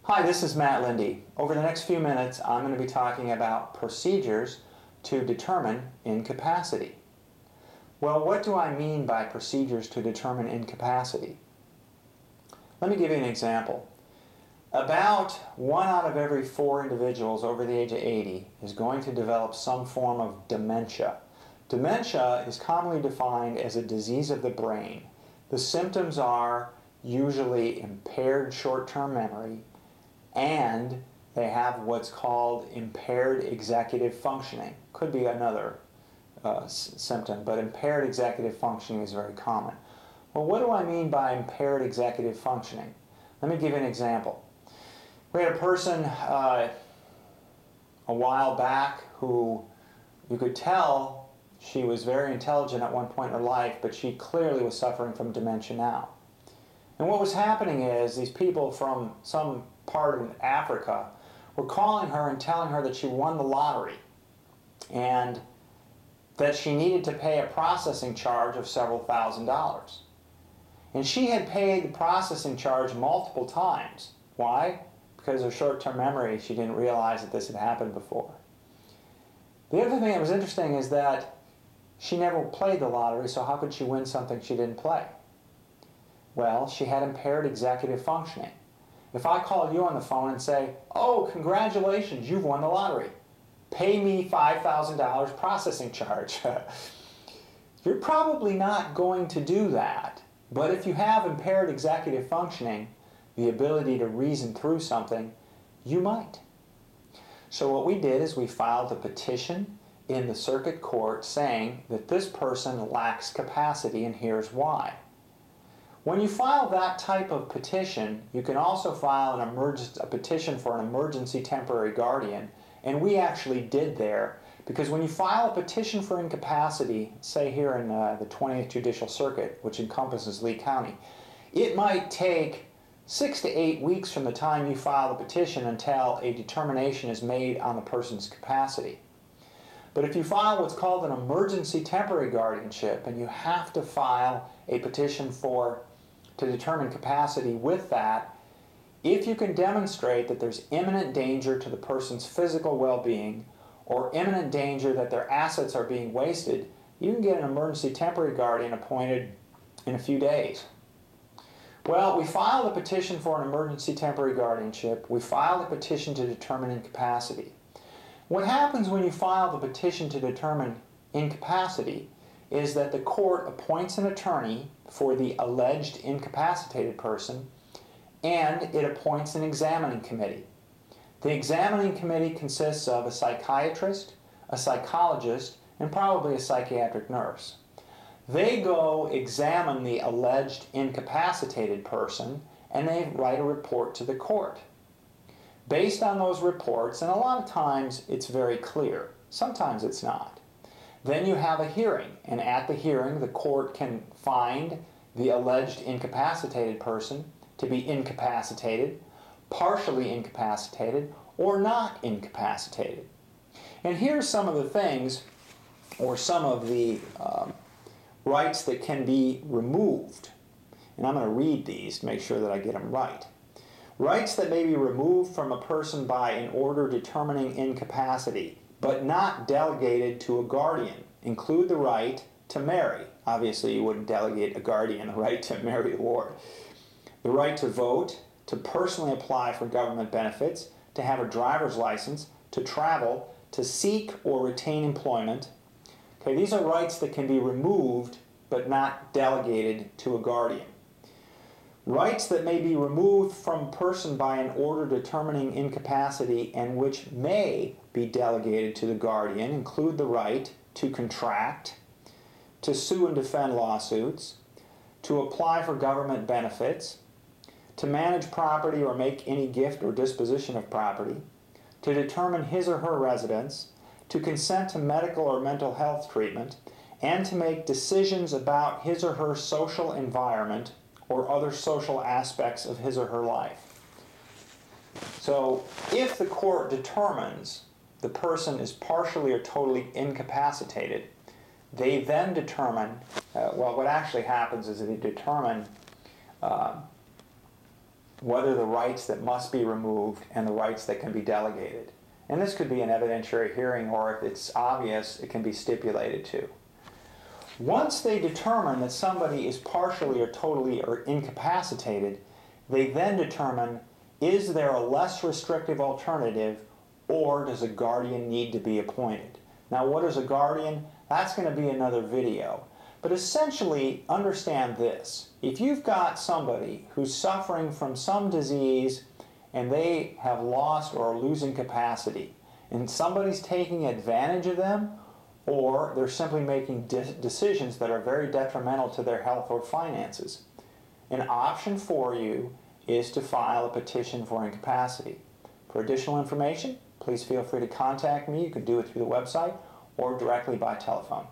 Hi, this is Matt Lindy. Over the next few minutes, I'm going to be talking about procedures to determine incapacity. Well, what do I mean by procedures to determine incapacity? Let me give you an example. About 1 out of every 4 individuals over the age of 80 is going to develop some form of dementia. Dementia is commonly defined as a disease of the brain. The symptoms are usually impaired short-term memory, and they have what's called impaired executive functioning. Could be another symptom, but impaired executive functioning is very common. Well, what do I mean by impaired executive functioning? Let me give you an example. We had a person a while back who you could tell she was very intelligent at one point in her life, but she clearly was suffering from dementia now. And what was happening is these people from some part of Africa were calling her and telling her that she won the lottery and that she needed to pay a processing charge of several $1,000s. And she had paid the processing charge multiple times. Why? Because of short-term memory, she didn't realize that this had happened before. The other thing that was interesting is that she never played the lottery, so how could she win something she didn't play? Well, she had impaired executive functioning. If I called you on the phone and say, "Oh, congratulations, you've won the lottery. Pay me $5,000 processing charge." You're probably not going to do that. But if you have impaired executive functioning, the ability to reason through something, you might. So what we did is we filed a petition in the circuit court saying that this person lacks capacity, and here's why. When you file that type of petition, you can also file a petition for an emergency temporary guardian, and we actually did there, because when you file a petition for incapacity, say here in the 20th Judicial Circuit, which encompasses Lee County, it might take 6 to 8 weeks from the time you file the petition until a determination is made on the person's capacity. But if you file what's called an emergency temporary guardianship, and you have to file a petition to determine capacity with that, if you can demonstrate that there's imminent danger to the person's physical well-being or imminent danger that their assets are being wasted, you can get an emergency temporary guardian appointed in a few days. Well, we filed a petition for an emergency temporary guardianship. We filed a petition to determine incapacity. What happens when you file the petition to determine incapacity is that the court appoints an attorney for the alleged incapacitated person, and it appoints an examining committee. The examining committee consists of a psychiatrist, a psychologist, and probably a psychiatric nurse. They go examine the alleged incapacitated person, and they write a report to the court. Based on those reports, and a lot of times it's very clear, sometimes it's not, then you have a hearing, and at the hearing the court can find the alleged incapacitated person to be incapacitated, partially incapacitated, or not incapacitated. And here's some of the things, or some of the rights that can be removed. And I'm going to read these to make sure that I get them right. Rights that may be removed from a person by an order determining incapacity, but not delegated to a guardian, include the right to marry. Obviously, you wouldn't delegate a guardian the right to marry a ward. The right to vote, to personally apply for government benefits, to have a driver's license, to travel, to seek or retain employment. Okay, these are rights that can be removed but not delegated to a guardian. Rights that may be removed from a person by an order determining incapacity and which may be delegated to the guardian include the right to contract, to sue and defend lawsuits, to apply for government benefits, to manage property or make any gift or disposition of property, to determine his or her residence, to consent to medical or mental health treatment, and to make decisions about his or her social environment or other social aspects of his or her life. So if the court determines the person is partially or totally incapacitated, they then determine, well, what actually happens is they determine what are the rights that must be removed and the rights that can be delegated. And this could be an evidentiary hearing, or if it's obvious, it can be stipulated to. Once they determine that somebody is partially or totally or incapacitated, they then determine, is there a less restrictive alternative, or does a guardian need to be appointed? Now, what is a guardian? That's going to be another video. But essentially, understand this. If you've got somebody who's suffering from some disease and they have lost or are losing capacity, and somebody's taking advantage of them, or they're simply making decisions that are very detrimental to their health or finances, an option for you is to file a petition for incapacity. For additional information, please feel free to contact me. You can do it through the website or directly by telephone.